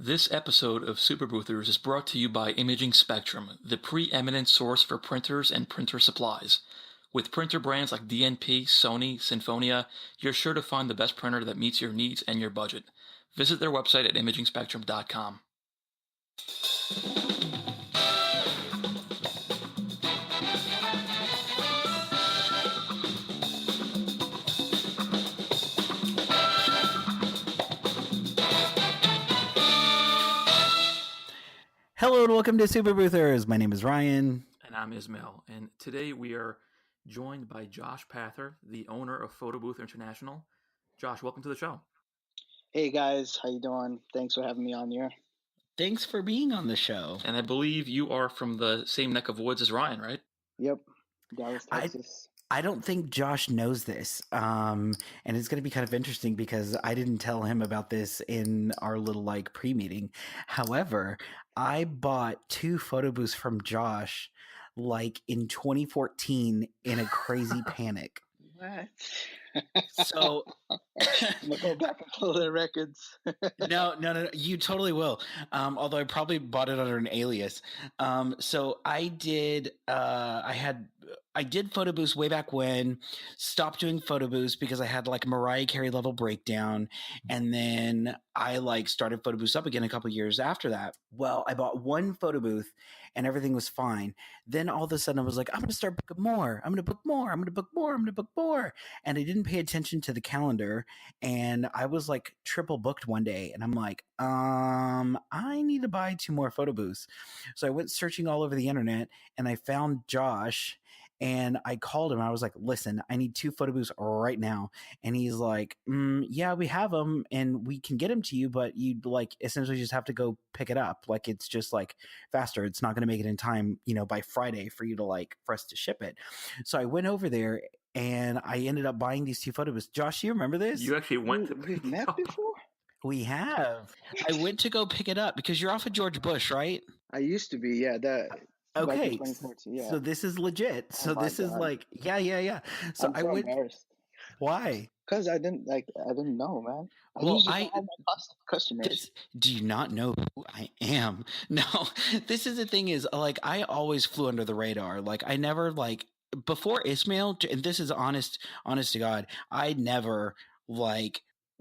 This episode of Super Boothers is brought to you by Imaging Spectrum, the preeminent source for printers and printer supplies. With printer brands like DNP, Sony, Sinfonia, you're sure to find the best printer that meets your needs and your budget. Visit their website at imagingspectrum.com. Hello and welcome to Super Boothers. My name is Ryan. And I'm Ismail, and today we are joined by Josh Pather, the owner of Photobooth International. Josh, welcome to the show. Hey guys, how you doing? Thanks for having me on here. Thanks for being on the show. And I believe you are from the same neck of woods as Ryan, right? Yep, Dallas, Texas. I don't think Josh knows this, and it's going to be kind of interesting because I didn't tell him about this in our little pre-meeting. However, I bought 2 photo booths from Josh in 2014 in a crazy panic. What? So I'm gonna go back and pull the records. No. You totally will. Although I probably bought it under an alias. So I did. I did photo booths way back when. Stopped doing photo booths because I had a Mariah Carey level breakdown, and then I started photo booths up again a couple years after that. Well, I bought 1 photo booth, and everything was fine. Then all of a sudden, I was like, I'm going to start booking more. I'm going to book more. I'm going to book more. I'm going to book more. And I didn't pay attention to the calendar. And I was triple booked one day, and I'm like, I need to buy 2 more photo booths. So I went searching all over the internet, and I found Josh, and I called him. I was like, listen, I need 2 photo booths right now. And he's like, yeah, we have them and we can get them to you, but you'd essentially just have to go pick it up. It's just faster. It's not going to make it in time, by Friday for you to for us to ship it. So I went over there, and I ended up buying these 2 photo booths. Josh, you remember this? You actually went to We've met before? We have. I went to go pick it up because you're off of George Bush, right? I used to be, yeah. Okay. Back in 2014, yeah. So this is legit. So my this is God. yeah. So I'm I so went. embarrassed. Why? Because I didn't know, man. Well, I all my customers. Do you not know who I am? No, this is the thing is I always flew under the radar. I never before Ismail, and this is honest to God, I never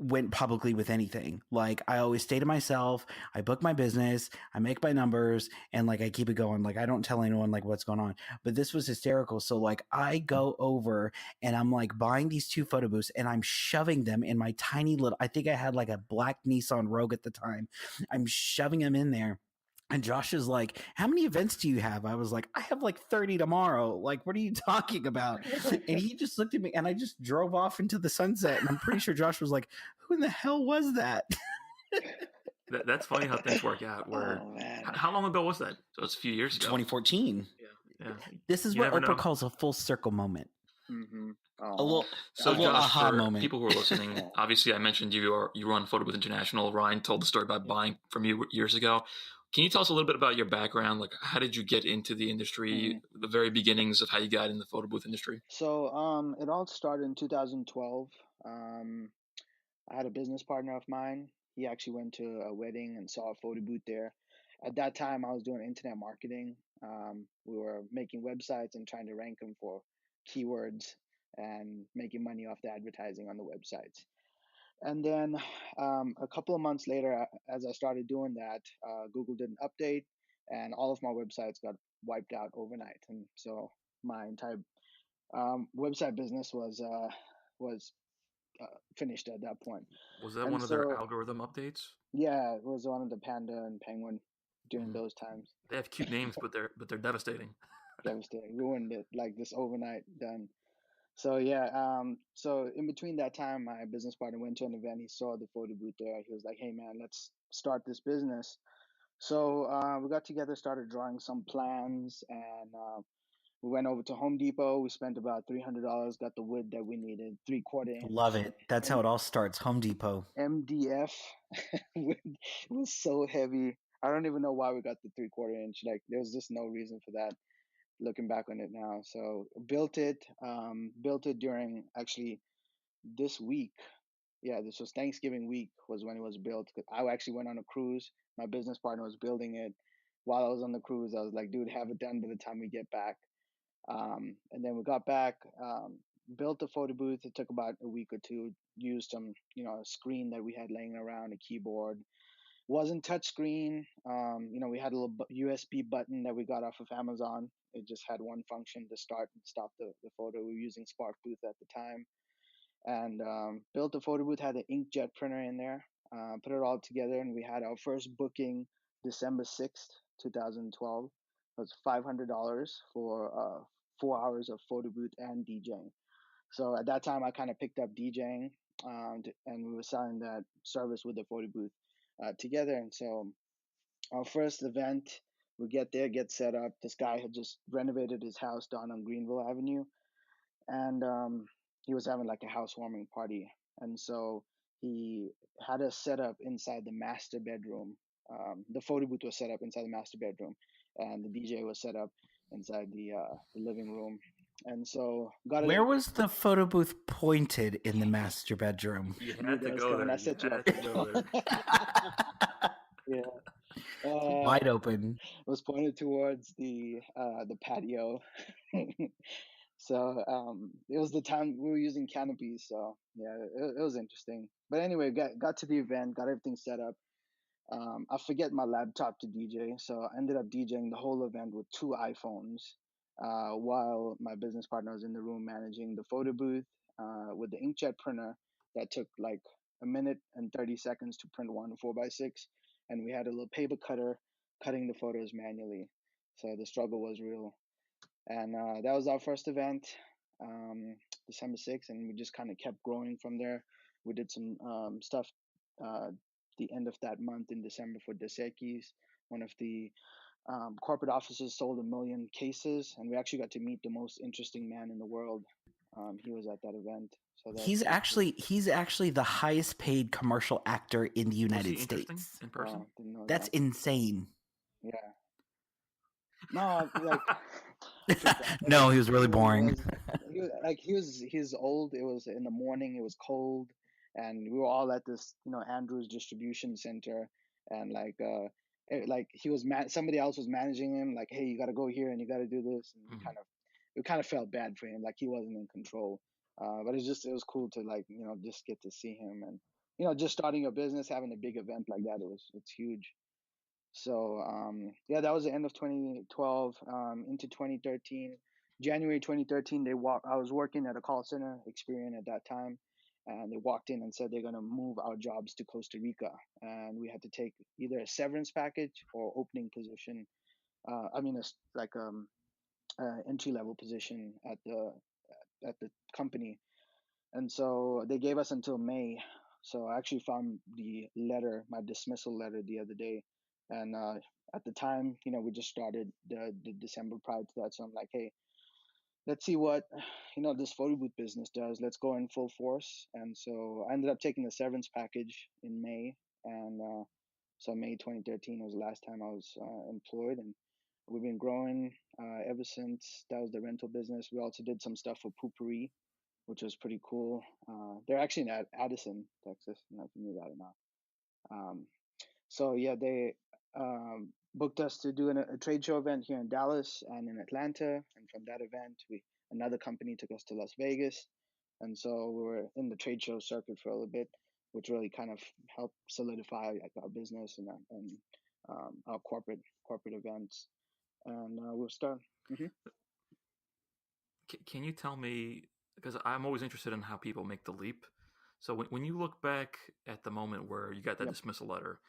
went publicly with anything. I always stay to myself. I book my business, I make my numbers, and I keep it going. I don't tell anyone what's going on. But this was hysterical. So I go over and I'm buying these 2 photo booths, and I'm shoving them in my tiny little, I think I had a black Nissan Rogue at the time. I'm shoving them in there. And Josh is like, how many events do you have? I was like, I have 30 tomorrow. What are you talking about? And he just looked at me, and I just drove off into the sunset. And I'm pretty sure Josh was like, who in the hell was that? That's funny how things work out. Where how long ago was that? So it's a few years ago. 2014. Yeah. This is what Oprah calls a full circle moment. Mm-hmm. A little Josh, aha for moment. People who are listening, obviously I mentioned you run Photo Booth International. Ryan told the story about buying from you years ago. Can you tell us a little bit about your background? How did you get into the industry? The very beginnings of how you got in the photo booth industry. So it all started in 2012. I had a business partner of mine. He actually went to a wedding and saw a photo booth there. At that time, I was doing internet marketing. We were making websites and trying to rank them for keywords and making money off the advertising on the websites. And then a couple of months later, as I started doing that, Google did an update, and all of my websites got wiped out overnight. And so my entire website business was finished at that point. Was that one of their algorithm updates? Yeah, it was one of the Panda and Penguin during those times. They have cute names, but they're devastating. Devastating, ruined it this overnight. Done. So yeah, so in between that time, my business partner went to an event. He saw the photo booth there. He was like, "Hey man, let's start this business." So we got together, started drawing some plans, and we went over to Home Depot. We spent about $300, got the wood that we needed, 3/4 inch. Love it. That's how it all starts. Home Depot. MDF wood. It was so heavy. I don't even know why we got the 3/4 inch. There was just no reason for that. Looking back on it now, so built it during actually this week. Yeah, this was Thanksgiving week was when it was built. I actually went on a cruise. My business partner was building it. While I was on the cruise, I was like, dude, have it done by the time we get back. And then we got back, built the photo booth. It took about a week or two. Used some, a screen that we had laying around, a keyboard. Wasn't touch screen. We had a little USB button that we got off of Amazon. It just had one function to start and stop the photo. We were using Spark Booth at the time, and built the photo booth. Had an inkjet printer in there. Put it all together, and we had our first booking December 6th, 2012. It was $500 for 4 hours of photo booth and DJing. So at that time, I kind of picked up DJing, and we were selling that service with the photo booth together. And so our first event, we get there, get set up. This guy had just renovated his house down on Greenville Avenue, and he was having like a housewarming party. And so he had us set up inside the master bedroom. The photo booth was set up inside the master bedroom, and the DJ was set up inside the living room. And so got Where it. was the photo booth pointed in the master bedroom? You Knew had that to was go coming. there. I set you You up. had to go there. Yeah. Wide open. Was pointed towards the patio. So it was the time we were using canopies. So yeah, it was interesting. But anyway, got to the event, got everything set up. I forget my laptop to DJ, so I ended up DJing the whole event with two iPhones, while my business partner was in the room managing the photo booth with the inkjet printer that took like a minute and 30 seconds to print one 4x6, and we had a little paper cutter cutting the photos manually. So the struggle was real, and that was our first event, um, December 6th, and we just kind of kept growing from there. We did some stuff uh, the end of that month in December for Desekis. One of the corporate offices sold 1 million cases, and we actually got to meet the most interesting man in the world. He was at that event, so that He's was cool. actually the highest paid commercial actor in the Was he United interesting States. in person? Didn't know That's that. insane. Yeah, no, like true that. No, he Like was really boring. he was old. It was in the morning. It was cold, and we were all at this Andrews distribution center, and like he was somebody else was managing him. Like, hey, you got to go here and you got to do this, and Mhm. we kind of felt bad for him. Like he wasn't in control. But it was cool to like just get to see him, and just starting a business, having a big event like that. It's huge. So yeah, that was the end of 2012, into 2013. January 2013, I was working at a call center, Experian at that time, and they walked in and said they're gonna move our jobs to Costa Rica, and we had to take either a severance package or opening position. I mean, it's like entry level position at the company, and so they gave us until May. So I actually found my dismissal letter the other day, and at the time, we just started the December prior to that. So I'm like, hey, let's see what this photo booth business does. Let's go in full force. And so I ended up taking the severance package in May, and so May 2013 was the last time I was employed, and we've been growing ever since. That was the rental business. We also did some stuff for Poopery, which was pretty cool. They're actually in Addison, Texas. I don't know if you knew that or not. So yeah, they booked us to do a trade show event here in Dallas and in Atlanta, and from that event, another company took us to Las Vegas, and so we were in the trade show circuit for a little bit, which really kind of helped solidify like our business and our corporate events, and we'll start. hmm Can you tell me, because I'm always interested in how people make the leap. So when you look back at the moment where you got that Yep. dismissal letter,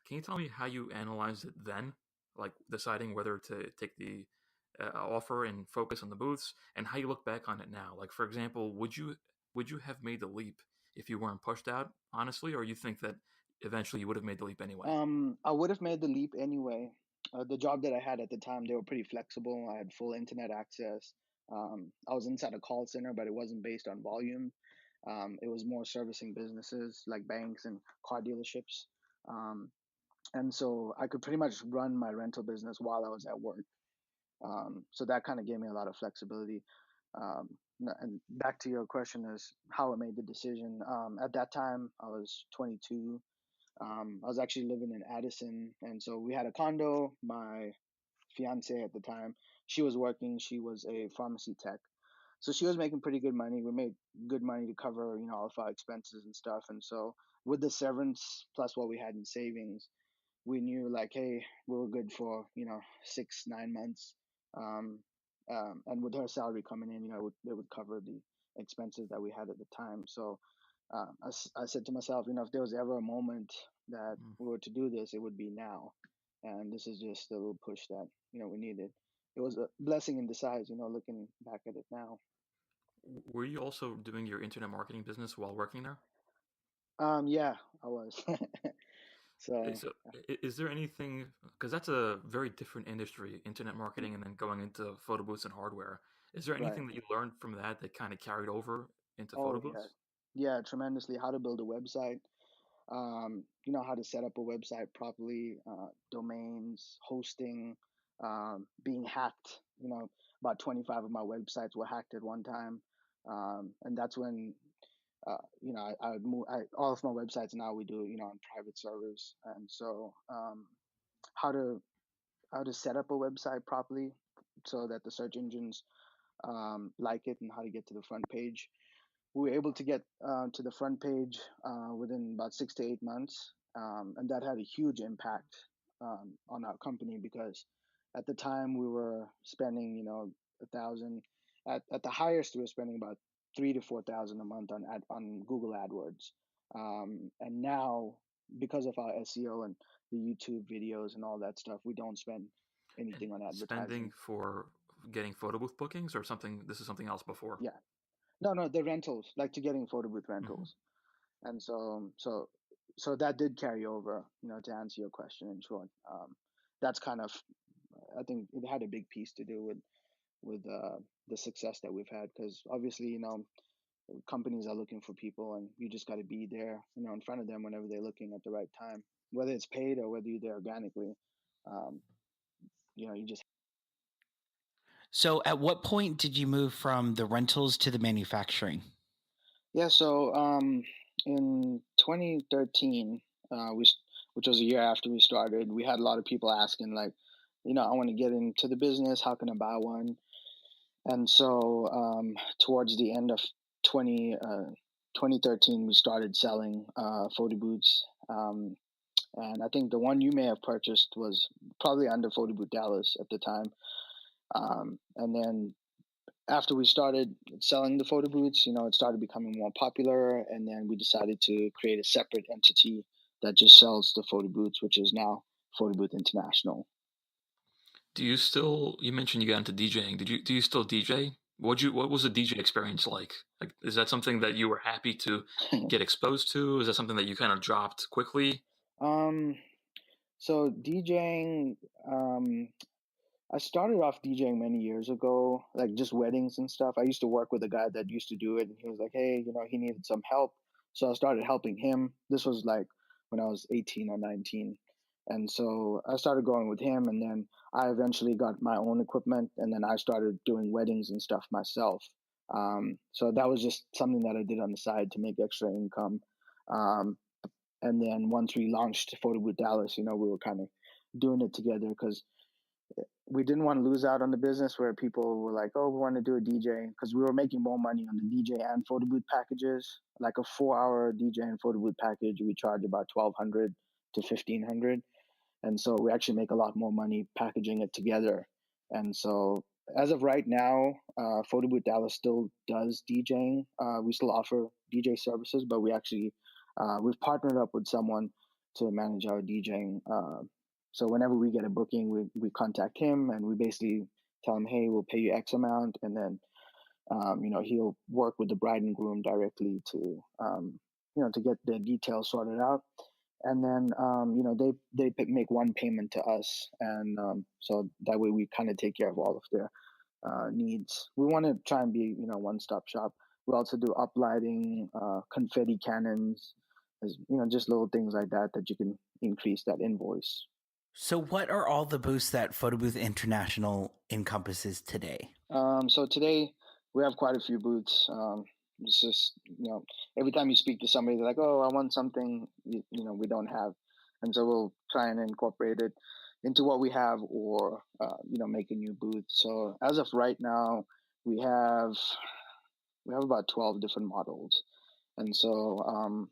can you tell me how you analyzed it then, like deciding whether to take the offer and focus on the booths, and how you look back on it now? Like, for example, would you have made the leap if you weren't pushed out, honestly, or you think that eventually you would have made the leap anyway? I would have made the leap anyway. The job that I had at the time, they were pretty flexible. I had full internet access. I was inside a call center, but it wasn't based on volume. It was more servicing businesses like banks and car dealerships. Um, and so I could pretty much run my rental business while I was at work. So that kind of gave me a lot of flexibility. And back to your question is how I made the decision. At that time, I was 22. I was actually living in Addison, and so we had a condo. My fiance at the time, she was working. She was a pharmacy tech, so she was making pretty good money. We made good money to cover, all of our expenses and stuff. And so with the severance plus what we had in savings, we knew like, hey, we were good for 6-9 months. Um, and with her salary coming in, it would cover the expenses that we had at the time. So I said to myself, if there was ever a moment that we were to do this, it would be now. And this is just a little push that we needed. It was a blessing in disguise, looking back at it now. Were you also doing your internet marketing business while working there? Yeah, I was. So So, is there anything, because that's a very different industry, internet marketing, and then going into photo booths and hardware. Is there right. anything that you learned from that kind of carried over into photo Oh yeah, booths? yeah, tremendously. How to build a website, how to set up a website properly, domains, hosting, being hacked. About 25 of my websites were hacked at one time, and that's when I would move. All of my websites now we do on private servers, and so how to how to set up a website properly so that the search engines like it, and how to get to the front page. We were able to get to the front page within about 6 to 8 months, and that had a huge impact on our company because at the time we were spending, 1,000. At the highest, we were spending about 3 to 4 thousand a month on Google AdWords, and now because of our SEO and the YouTube videos and all that stuff, we don't spend And anything on spending advertising. for getting photo booth bookings, or something? This is something else before. Yeah, no, the rentals, like to getting photo booth Hmm. rentals. And so that did carry over, to answer your question in short. That's kind of, I think it had a big piece to do with the success that we've had, because obviously, companies are looking for people, and you just got to be there, in front of them whenever they're looking at the right time, whether it's paid or whether you're there organically. um, you just. So, at what point did you move from the rentals to the manufacturing? Yeah, so in 2013, which was a year after we started, we had a lot of people asking, like, I want to get into the business. How can I buy one? And so towards the end of 20, 2013, we started selling photo booths. And I think the one you may have purchased was probably under Photo Booth Dallas at the time. And then after we started selling the photo booths, it started becoming more popular, and then we decided to create a separate entity that just sells the photo booths, which is now Photo Booth International. Do you still? You mentioned you got into DJing. Do you still DJ? What was the DJ experience like? Like, is that something that you were happy to get exposed to? Is that something that you kind of dropped quickly? um, so DJing, I started off DJing many years ago, like just weddings and stuff. I used to work with a guy that used to do it, and he was like, hey, he needed some help. So I started helping him. This was like when I was 18 or 19. And so I started going with him, and then I eventually got my own equipment, and then I started doing weddings and stuff myself. So that was just something that I did on the side to make extra income. Um, and then once we launched Photo Booth Dallas, we were kind of doing it together because we didn't want to lose out on the business where people were like, "Oh, we want to do a DJ," because we were making more money on the DJ and photo booth packages. Like a 4-hour DJ and photo booth package, we charge about 1,200 to 1,500, and so we actually make a lot more money packaging it together. And so, as of right now, Photo Booth Dallas still does DJing. We still offer DJ services, but we've partnered up with someone to manage our DJing. So whenever we get a booking, we contact him, and we basically tell him, "Hey, we'll pay you X amount," and then he'll work with the bride and groom directly to get the details sorted out, and then make one payment to us, and so that way we kind of take care of all of their needs. We want to try and be one-stop shop. We also do uplighting, confetti cannons, just little things like that you can increase that invoice. So, what are all the booths that Photo Booth International encompasses today? So today we have quite a few booths. It's just, every time you speak to somebody, they're like, "Oh, I want something we don't have," and so we'll try and incorporate it into what we have, or make a new booth. So as of right now, we have about 12 different models, and so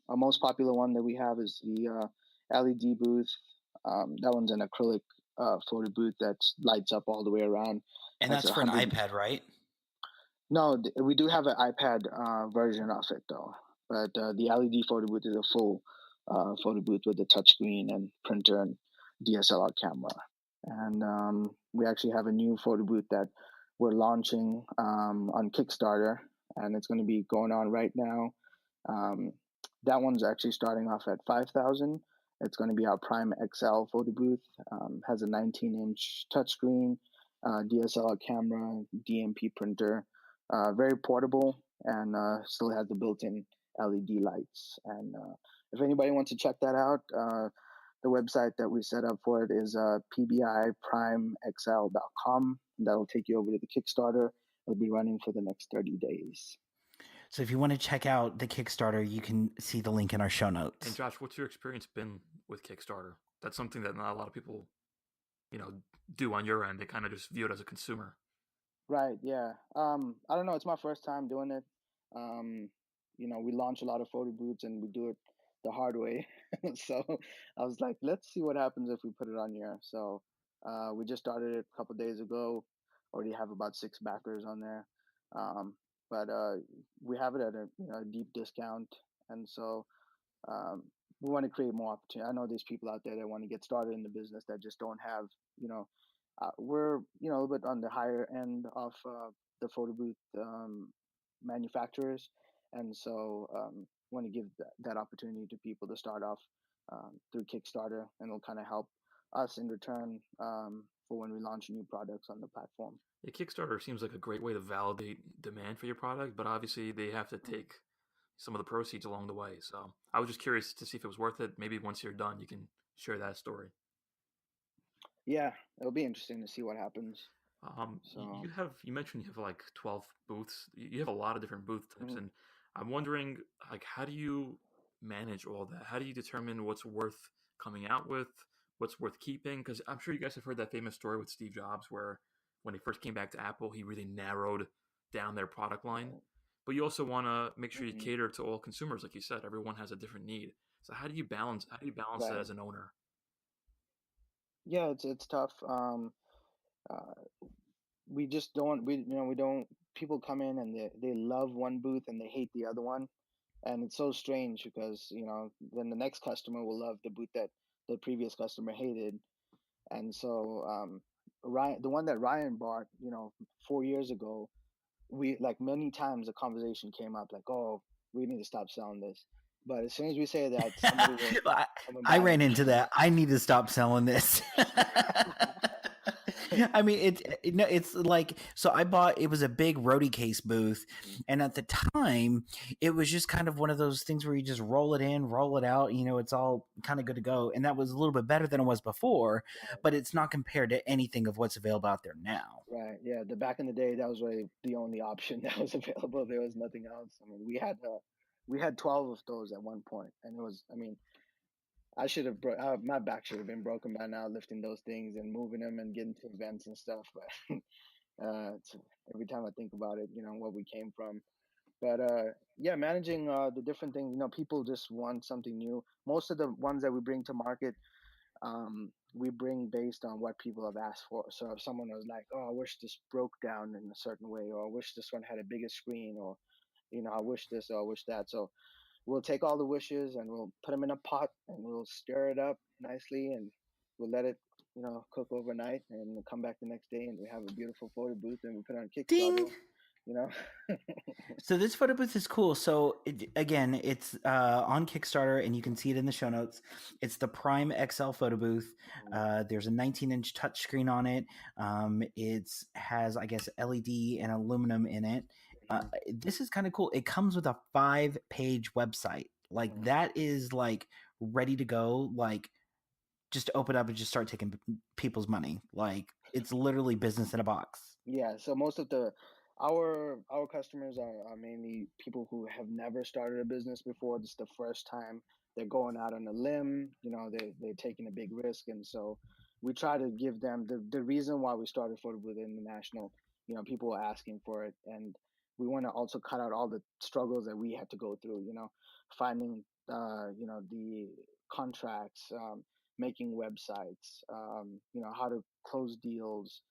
our most popular one that we have is the LED booth. That one's an acrylic photo booth that lights up all the way around. And That's that's a for an hundred. iPad, right? No, we do have an iPad version of it though, but the LED photo booth is a full photo booth with a touchscreen and printer and DSLR camera. And we actually have a new photo booth that we're launching on Kickstarter, and it's going to be going on right now. That one's actually starting off at 5,000. It's going to be our Prime XL photo booth. Has a 19-inch touchscreen, DSLR camera, DMP printer. Very portable, and still has the built-in LED lights. And if anybody wants to check that out, the website that we set up for it is pbiprimexl.com. That'll take you over to the Kickstarter. It'll be running for the next 30 days. So if you want to check out the Kickstarter, you can see the link in our show notes. And Josh, what's your experience been with Kickstarter? That's something that not a lot of people, do on your end. They kind of just view it as a consumer. Right. Yeah. I don't know. It's my first time doing it. We launch a lot of photo booths and we do it the hard way. So I was like, let's see what happens if we put it on here. So we just started it a couple days ago. Already have about 6 backers on there. But we have it at a deep discount, and so we want to create more opportunity. I know there's people out there that want to get started in the business that just don't have, we're a little bit on the higher end of the photo booth manufacturers, and so want to give that opportunity to people to start off through Kickstarter, and it'll kind of help us in return for when we launch new products on the platform. Yeah, Kickstarter seems like a great way to validate demand for your product, but obviously they have to take some of the proceeds along the way. So I was just curious to see if it was worth it. Maybe once you're done, you can share that story. Yeah, it'll be interesting to see what happens. You mentioned you have like 12 booths. You have a lot of different booth types, Mhm. and I'm wondering, like, how do you manage all that? How do you determine what's worth coming out with, what's worth keeping? Because I'm sure you guys have heard that famous story with Steve Jobs, where when he first came back to Apple, he really narrowed down their product line. But you also want to make sure you Mhm. cater to all consumers, like you said. Everyone has a different need. So how do you balance? How do you balance that Right. as an owner? Yeah, it's tough. Uh, we just don't we don't people come in and they love one booth and they hate the other one, and it's so strange because then the next customer will love the booth that the previous customer hated, and so Ryan, the one that Ryan bought 4 years ago, we like many times the conversation came up like, oh, we need to stop selling this, but as soon as we say that, somebody will come and I buy ran it. into that. I need to stop selling this. I mean, it's like, so I bought, it was a big roadie case booth. And at the time, it was just kind of one of those things where you just roll it in, roll it out, it's all kind of good to go. And that was a little bit better than it was before, but it's not compared to anything of what's available out there now. Right. Yeah. The back in the day, that was really the only option that was available. There was nothing else. I mean, we had 12 of those at one point, and it was. I mean, I should have my back should have been broken by now lifting those things and moving them and getting to events and stuff. But every time I think about it, what we came from. But yeah, managing the different things. People just want something new. Most of the ones that we bring to market, we bring based on what people have asked for. So if someone was like, "Oh, I wish this broke down in a certain way," or "I wish this one had a bigger screen," or "I wish this," or "I wish that," so we'll take all the wishes and we'll put them in a pot and we'll stir it up nicely and we'll let it, cook overnight, and we'll come back the next day and we have a beautiful photo booth and we put it on Ding. Kickstarter. You know. So this photo booth is cool. So again, it's on Kickstarter, and you can see it in the show notes. It's the Prime XL photo booth. There's a 19-inch touchscreen on it. It has, I guess, LED and aluminum in it. This is kind of cool. It comes with a 5-page website. Like that is like ready to go. Like just open up and just start taking people's money. Like it's literally business in a box. Yeah. So most of the Our customers are mainly people who have never started a business before. This is the first time they're going out on a limb. They're taking a big risk, and so we try to give them the reason why we started Photo Booth International. People were asking for it, and we want to also cut out all the struggles that we had to go through. Finding the contracts, making websites, how to close deals,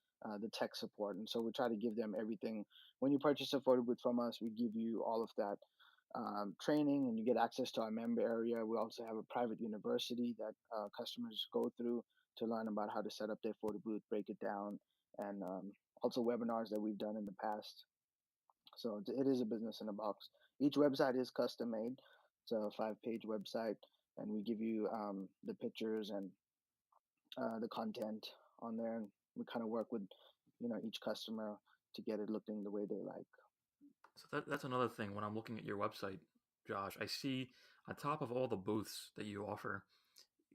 the tech support, and so we try to give them everything. When you purchase a photo booth from us, we give you all of that training, and you get access to our member area. We also have a private university that customers go through to learn about how to set up their photo booth, break it down, and also webinars that we've done in the past. So it is a business in a box. Each website is custom made. It's a 5-page website, and we give you the pictures and the content on there. And we kind of work with each customer to get it looking the way they like. So that's another thing. When I'm looking at your website, Josh, I see on top of all the booths that you offer,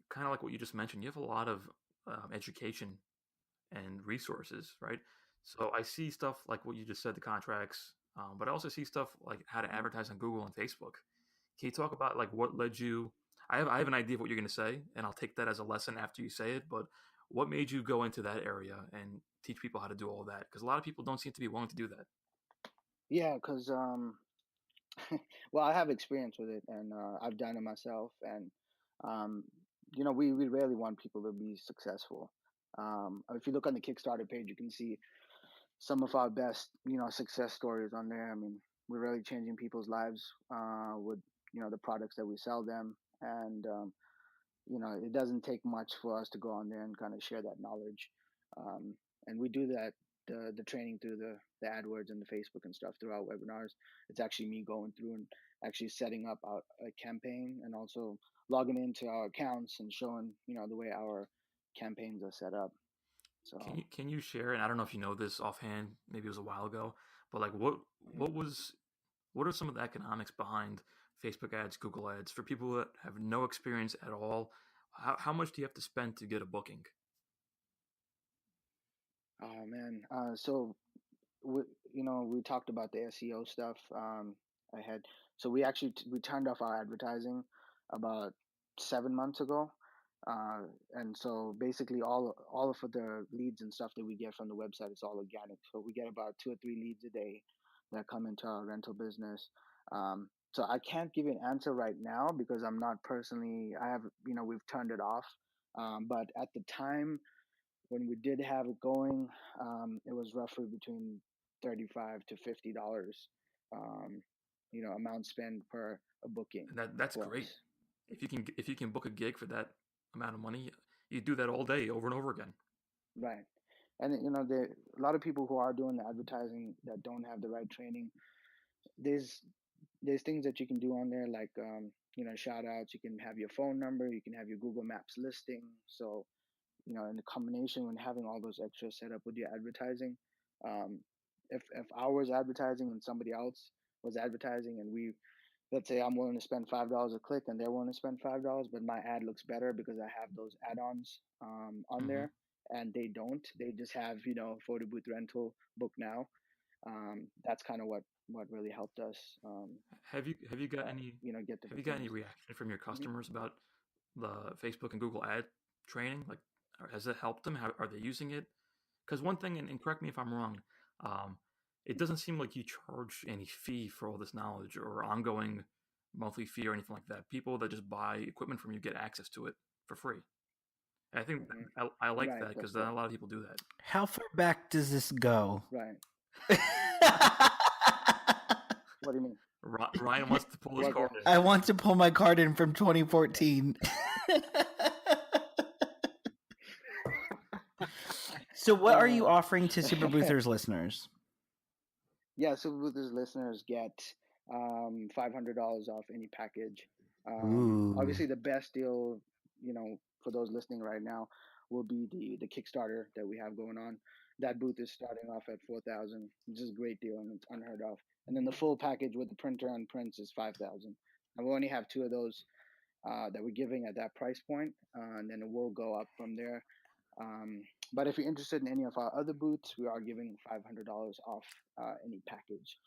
kind of like what you just mentioned, you have a lot of education and resources, right? So I see stuff like what you just said, the contracts, but I also see stuff like how to advertise on Google and Facebook. Can you talk about like what led you? I have an idea of what you're going to say, and I'll take that as a lesson after you say it. But what made you go into that area and teach people how to do all that? Because a lot of people don't seem to be willing to do that. Yeah, because well, I have experience with it, and I've done it myself. And um, we rarely want people to be successful. If you look on the Kickstarter page, you can see some of our best, success stories on there. I mean, we're really changing people's lives with, the products that we sell them. And, it doesn't take much for us to go on there and kind of share that knowledge. Um, and we do that, the training through the AdWords and the Facebook and stuff through our webinars. It's actually me going through and actually setting up a campaign, and also logging into our accounts and showing, the way our campaigns are set up. So, Can you share? And I don't know if you know this offhand. Maybe it was a while ago, but like mhm. what are some of the economics behind Facebook ads, Google ads for people that have no experience at all? How much do you have to spend to get a booking? Oh man. So we talked about the SEO stuff. I had so we actually we turned off our advertising about 7 months ago, uh, and so basically all of the leads and stuff that we get from the website is all organic. So we get about 2 or 3 leads a day that come into our rental business. So I can't give you an answer right now because I'm not personally. I have we've turned it off. But at the time when we did have it going, it was roughly between $35 to $50, amount spent per a booking And that's for great. us. If you can book a gig for that amount of money, you do that all day over and over again. Right. And there a lot of people who are doing the advertising that don't have the right training. There's there's things that you can do on there, like shout outs. You can have your phone number, you can have your Google Maps listing. So in the combination when having all those extras set up with your advertising, um, if I was advertising and somebody else was advertising, and let's say I'm willing to spend $5 a click and they're willing to spend $5, but my ad looks better because I have those add-ons on Hmm. there, and they don't. They just have photo booth rental, book now. That's kind of what really helped us, Have you got any get the have you got any bookings. reaction from your Mhm. customers about the Facebook and Google ad training? Like, has it helped them? How are they using it? Because one thing, and correct me if I'm wrong, um, it doesn't seem like you charge any fee for all this knowledge or ongoing monthly fee or anything like that. People that just buy equipment from you get access to it for free. And I think Mhm. I like Right, that that's because not a correct. lot of people do that. How far back does this go? Right. What do you mean? Ryan wants to pull his What card goes? in. I want to pull my card in from 2014. So, what are you Uh, offering to Super Boothers listeners? yeah, so Bluetooth listeners get $500 off any package. Ooh. Obviously, the best deal, for those listening right now, will be the Kickstarter that we have going on. That booth is starting off at 4,000, which is a great deal and it's unheard of. And then the full package with the printer and prints is 5,000. And we only have two of those that we're giving at that price point, and then it will go up from there. But if you're interested in any of our other booths, we are giving $500 off any package.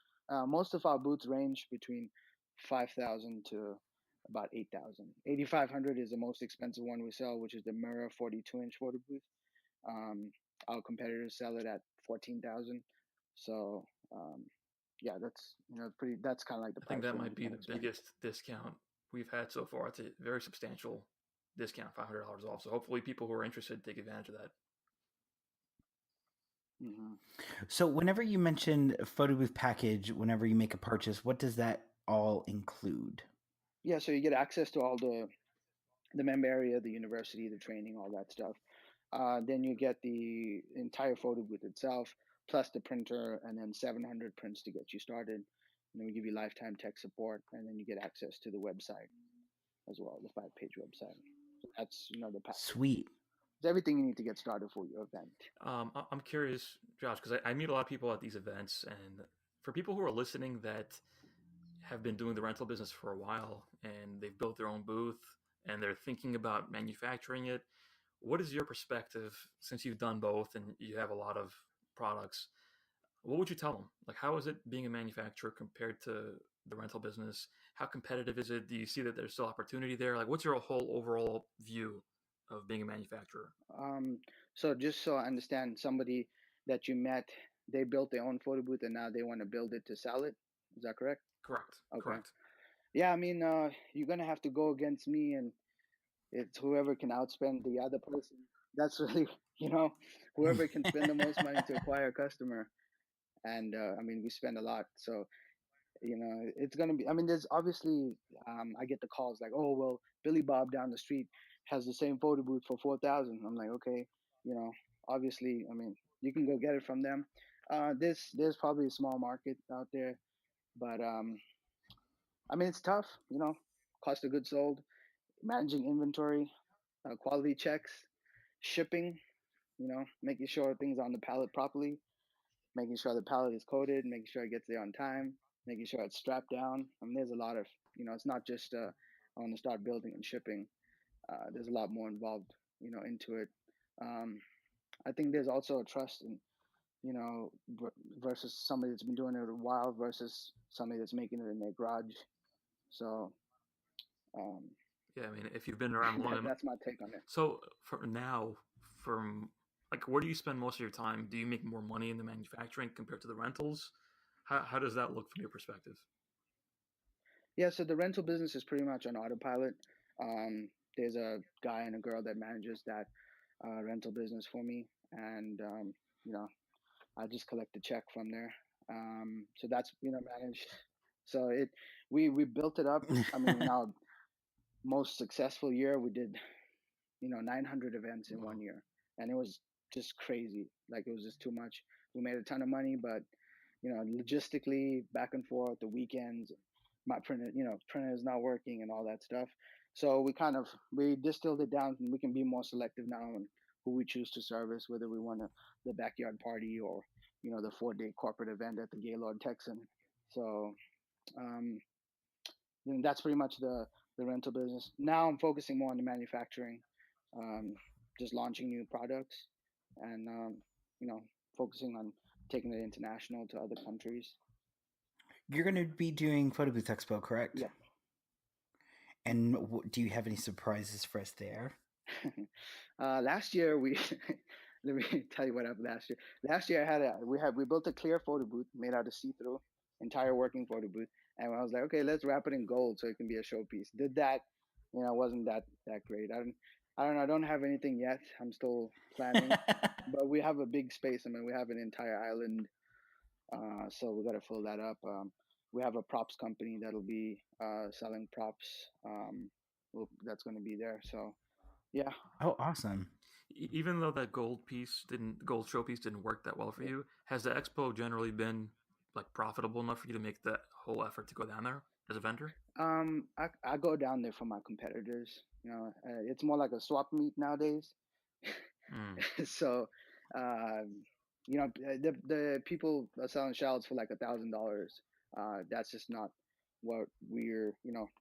Most of our booths range between 5,000 to about 8,000. 8,500 is the most expensive one we sell, which is the mirror 42-inch photo booth. Our competitors sell it at 14,000. So yeah, that's pretty. That's kind of like the I think price that range might you be can the expect. biggest discount we've had so far. It's a very substantial discount, $500 off. So hopefully people who are interested take advantage of that. Mm-hmm. So whenever you mention a photo booth package, whenever you make a purchase, what does that all include? Yeah, so you get access to all the member area, the university, the training, all that stuff. Then you get the entire photo booth itself, plus the printer, and then 700 prints to get you started. And then we give you lifetime tech support, and then you get access to the website as well, the 5-page website. So that's the package. Sweet. It's everything you need to get started for your event. I'm curious, Josh, because I meet a lot of people at these events, and for people who are listening that have been doing the rental business for a while and they've built their own booth and they're thinking about manufacturing it, what is your perspective since you've done both and you have a lot of products? What would you tell them? Like, how is it being a manufacturer compared to the rental business? How competitive is it? Do you see that there's still opportunity there? Like, what's your whole overall view of being a manufacturer? So just so I understand, somebody that you met, they built their own photo booth and now they want to build it to sell it. Is that correct? Correct. Okay. Correct. Yeah, I mean, you're gonna have to go against me, and it's whoever can outspend the other person. That's really, whoever can spend the most money to acquire a customer. And I mean, we spend a lot, so it's gonna be. I mean, there's obviously, I get the calls like, oh well, Billy Bob down the street has the same photo booth for 4,000. I'm like, okay, obviously, I mean, you can go get it from them. There's probably a small market out there, but I mean, it's tough. Cost of goods sold, managing inventory, quality checks, shipping. Making sure things are on the pallet properly, making sure the pallet is coated, making sure it gets there on time, making sure it's strapped down. I mean, there's a lot of, it's not just I want to start building and shipping. There's a lot more involved, into it. I think there's also a trust in, versus somebody that's been doing it a while versus somebody that's making it in their garage. So, um, Yeah, I mean, if you've been around long enough. that's my take on it. So for now, from like, where do you spend most of your time? Do you make more money in the manufacturing compared to the rentals? How does that look from your perspective? Yeah, so the rental business is pretty much on autopilot. There's a guy and a girl that manages that rental business for me, and I just collect the check from there. So that's managed. So we built it up. I mean, in our most successful year, we did 900 events in Wow. 1 year, and it was just crazy. Like, it was just too much. We made a ton of money, but logistically, back and forth, the weekends, my printer is not working and all that stuff. So we distilled it down, and we can be more selective now on who we choose to service, whether we want the backyard party or the 4-day corporate event at the Gaylord Texan. So that's pretty much the rental business. Now I'm focusing more on the manufacturing, um, just launching new products, and focusing on taking it international to other countries. You're going to be doing Photo Booth Expo, correct? Yeah. And do you have any surprises for us there? Last year let me tell you what happened last year. Last year we built a clear photo booth made out of see-through, entire working photo booth, and I was like, okay, let's wrap it in gold so it can be a showpiece. Did that, wasn't that great. I don't know. I don't have anything yet. I'm still planning, but we have a big space. I mean, we have an entire island, so we got to fill that up. We have a props company that'll be selling props. That's going to be there. So yeah. Oh, awesome. Even though that gold showpiece didn't work that well for you, has the expo generally been like profitable enough for you to make that whole effort to go down there as a vendor? I go down there for my competitors. It's more like a swap meet nowadays. So, the people are selling shells for like $1,000. That's just not what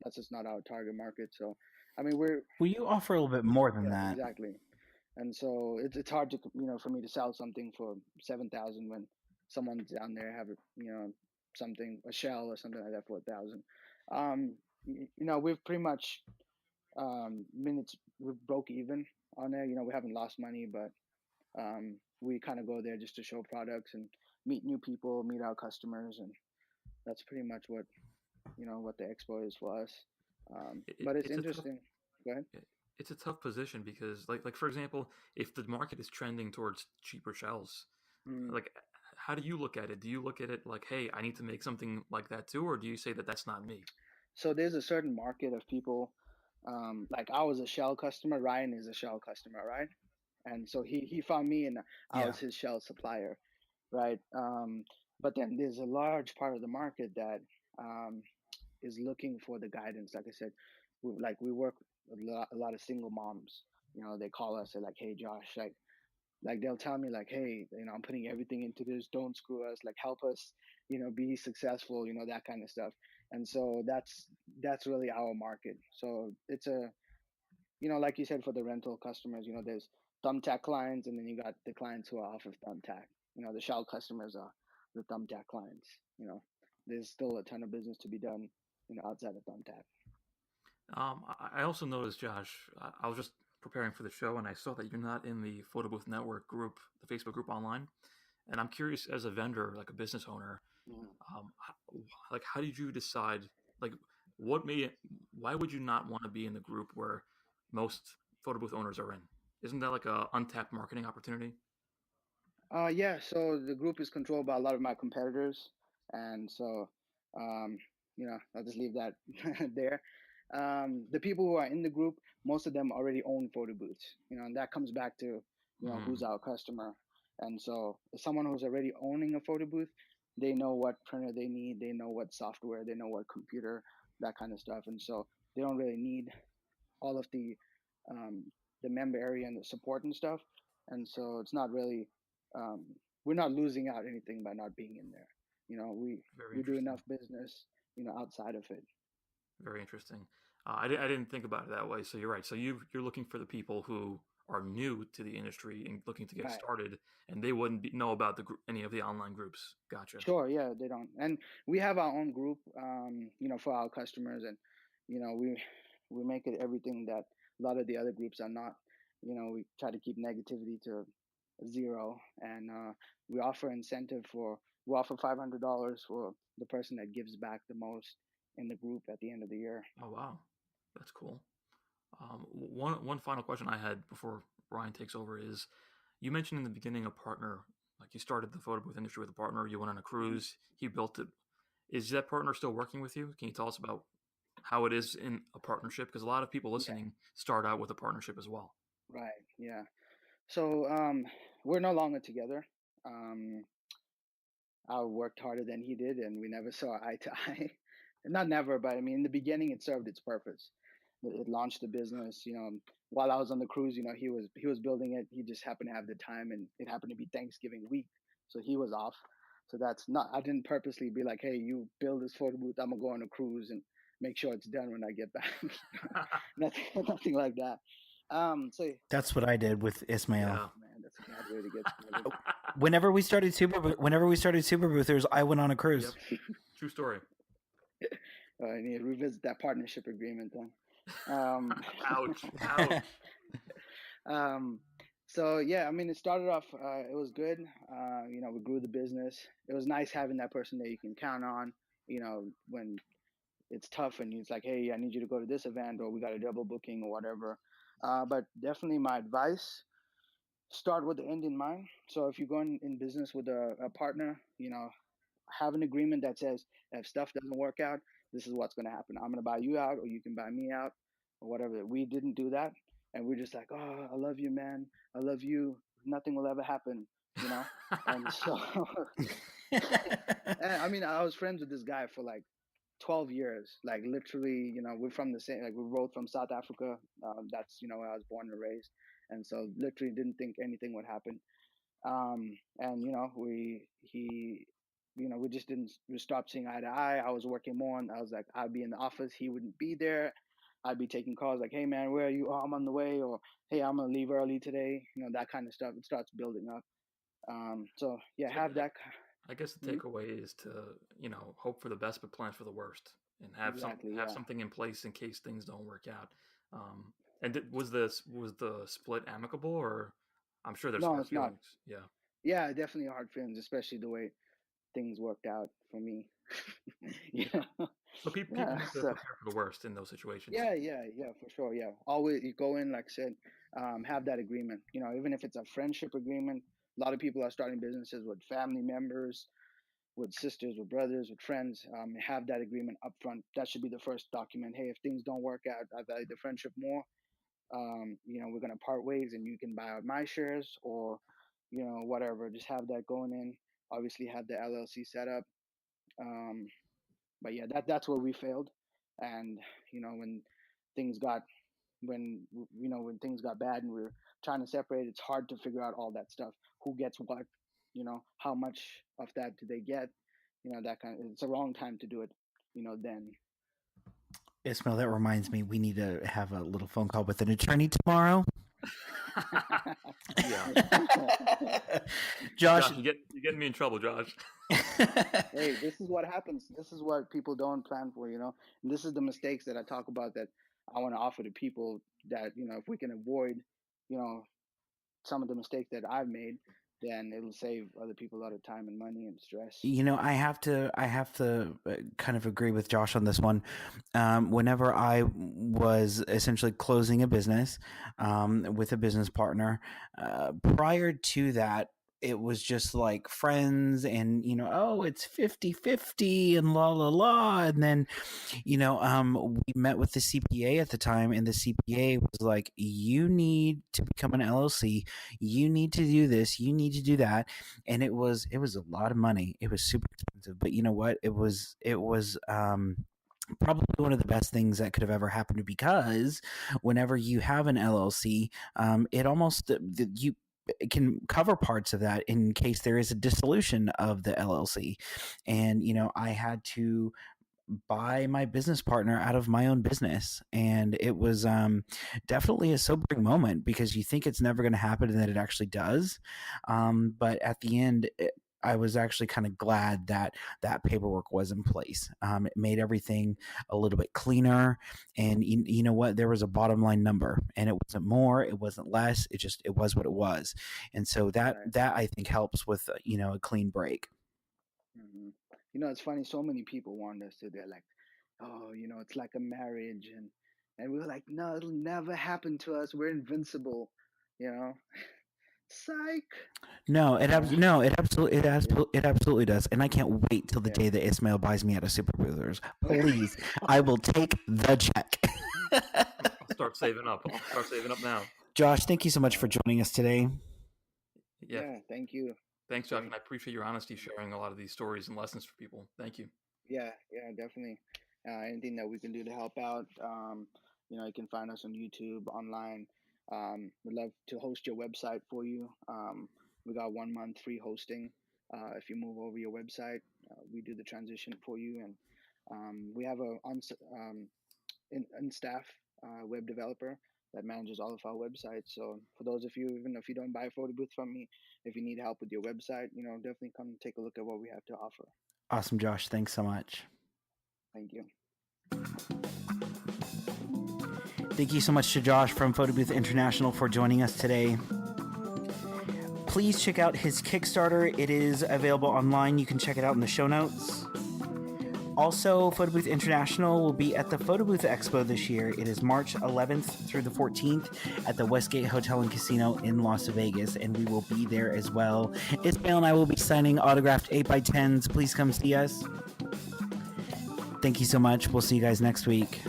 that's just not our target market. So, I mean, Well, you offer a little bit more than that. exactly. and so it's hard to for me to sell something for 7,000 when someone's down there have something, a shell or something like that, for 1,000. We've pretty much minutes we broke even on there. We haven't lost money, but we kind of go there just to show products and meet new people, meet our customers, and that's pretty much what the expo is for us. But it's It's a tough interesting. Go ahead. it's a tough position because like for example, if the market is trending towards cheaper shells, Mm. like how do you look at it? Do you look at it like, hey, I need to make something like that too, or do you say that that's not me? So there's a certain market of people. Like I was a Shell customer. Ryan is a Shell customer, right? And so he found me, and I Yeah. was his Shell supplier, right? But then there's a large part of the market that um, is looking for the guidance. Like I said, we work with a lot of single moms. They call us. They're like, "Hey, Josh, like they'll tell me like, hey, I'm putting everything into this, don't screw us, like help us, be successful, that kind of stuff." And so that's really our market. So it's like you said, for the rental customers, there's thumbtack clients, and then you got the clients who are off of thumbtack. The Shell customers are the thumbtack clients. There's still a ton of business to be done, outside of thumbtack. I also noticed, Josh, I was just preparing for the show and I saw that you're not in the Photo Booth Network group, the Facebook group online. And I'm curious, as a vendor, like a business owner, Mhm. like how did you decide, like what made it, why would you not want to be in the group where most photo booth owners are in? Isn't that like a untapped marketing opportunity? Yeah, so the group is controlled by a lot of my competitors, and so, um, I'll just leave that there. The people who are in the group, most of them already own photo booths, and that comes back to, who's Mm, our customer. And so, someone who's already owning a photo booth, they know what printer they need, they know what software, they know what computer, that kind of stuff, and so they don't really need all of um, the member area and the support and stuff. And so it's not really um, we're not losing out anything by not being in there. very We do interesting. enough business, outside of it. Very interesting. I didn't think about it that way. So you're right. So you're looking for the people who are new to the industry and looking to get Right. started, and they wouldn't know about any of the online groups. Gotcha. Sure. Yeah, they don't. And we have our own group, for our customers, and we make it everything that a lot of the other groups are not. We try to keep negativity to zero, and we offer $500 for the person that gives back the most in the group at the end of the year. Oh wow, that's cool. One final question I had before Ryan takes over is, you mentioned in the beginning a partner, like you started the photo booth industry with a partner. You went on a Mhm. cruise. He built it. Is that partner still working with you? Can you tell us about how it is in a partnership? Because a lot of people Yeah. listening start out with a partnership as well. Right. Yeah. So we're no longer together. Um, I worked harder than he did, and we never saw eye to eye. Not never, but I mean, in the beginning, it served its purpose. It launched the business. While I was on the cruise, he was building it. He just happened to have the time, and it happened to be Thanksgiving week, so he was off. So that's not. I didn't purposely be like, "Hey, you build this photo booth. I'm gonna go on a cruise and make sure it's done when I get back." nothing, nothing like that. So That's what I did with Ismail. Yeah. man, that's a bad way to get started. Whenever we started Super Boothers, I went on a Yep. cruise. True story. I need to revisit that partnership agreement then. Um, Ouch. Ouch. um, so yeah, I mean, it started off. It was good. We grew the business. It was nice having that person that you can count on. When it's tough and it's like, hey, I need you to go to this event, or we got a double booking or whatever. But definitely, my advice: start with the end in mind. So if you're going in business with a partner, have an agreement that says if stuff doesn't work out, this is what's going to happen. I'm going to buy you out, or you can buy me out, or whatever. We didn't do that, and we're just like, oh, I love you, man. I love you. Nothing will ever happen, you know. And so, and, I mean, I was friends with this guy for like 12 years. Like literally, we're from the same. Like we rode from South Africa. That's where I was born and raised, and so literally didn't think anything would happen. And we just didn't we stopped seeing eye to eye. I was working more, and I was like, I'd be in the office, he wouldn't be there. I'd be taking calls like, "Hey man, where are you? Oh, I'm on the way," or "Hey, I'm gonna leave early today." That kind of stuff. It starts building up. So yeah, So have that. I guess the Mhm. takeaway is to, hope for the best but plan for the worst, and Exactly. have Yeah. something in place in case things don't work out. And was the split amicable, or I'm sure there's No, hard it's not. feelings. Yeah. Yeah, definitely hard feelings, especially the way things worked out for me. Yeah. But people Yeah. need to So prepare for the worst in those situations. yeah, for sure. Yeah. Always you go in, like I said, have that agreement. Even if it's a friendship agreement, a lot of people are starting businesses with family members, with sisters, with brothers, with friends. Have that agreement up front. That should be the first document. Hey, if things don't work out, I value the friendship more. We're gonna part ways, and you can buy out my shares, or whatever. Just have that going in. Obviously, have the LLC set up. Um, but yeah, that's where we failed. And when things got when things got bad and we were trying to separate, it's hard to figure out all that stuff. Who gets what? How much of that do they get? That kind of. It's a wrong time to do it. Then. Ismail, that reminds me, we need to have a little phone call with an attorney tomorrow. Yeah. Josh, You're getting me in trouble, Josh. Hey, this is what happens. This is what people don't plan for. And this is the mistakes that I talk about that I want to offer to people that if we can avoid, you know, some of the mistakes that I've made, then it'll save other people a lot of time and money and stress. I have to kind of agree with Josh on this one. Whenever I was essentially closing a business with a business partner, prior to that, it was just like friends and, oh, it's 50-50 and la, la, la. And then, we met with the CPA at the time, and the CPA was like, you need to become an LLC. You need to do this. You need to do that. And it was a lot of money. It was super expensive, but you know what? It was probably one of the best things that could have ever happened, because whenever you have an LLC, it almost you it can cover parts of that in case there is a dissolution of the LLC. And I had to buy my business partner out of my own business, and it was definitely a sobering moment, because you think it's never going to happen and then it actually does. But at the end, I was actually kind of glad that that paperwork was in place. It made everything a little bit cleaner, and you know what? There was a bottom line number, and it wasn't more, it wasn't less. It was what it was, and so that Right. that I think helps with a clean break. hmm it's funny. So many people want us to. They're like, oh, it's like a marriage, and we were like, no, it'll never happen to us. We're invincible. You know, psych. No, Uh, yeah, it absolutely does, and I can't wait till the yeah. day that Ismail buys me out of Super Boozers. Please, I will take the check. I'll start saving up. I'll start saving up now. Josh, thank you so much for Uh, joining us today. Yeah. yeah. Thank you. Thanks, Josh, and Thank. I appreciate your honesty sharing a lot of these stories and lessons for people. Thank you. Yeah, definitely. Anything that we can do to help out, you can find us on YouTube, online. We'd love to host your website for you. We got 1 month free hosting. If you move over your website, we do the transition for you, and we have a in staff web developer that manages all of our websites. So for those of you, even if you don't buy a photo booth from me, if you need help with your website, definitely come take a look at what we have to offer. Awesome, Josh. Thanks so much. Thank you. Thank you so much to Josh from Photo Booth International for joining us today. Please check out his Kickstarter. It is available online. You can check it out in the show notes. Also, Photo Booth International will be at the Photo Booth Expo this year. It is March 11th through the 14th at the Westgate Hotel and Casino in Las Vegas, and we will be there as well. Ismail and I will be signing autographed 8x10s. Please come see us. Thank you so much. We'll see you guys next week.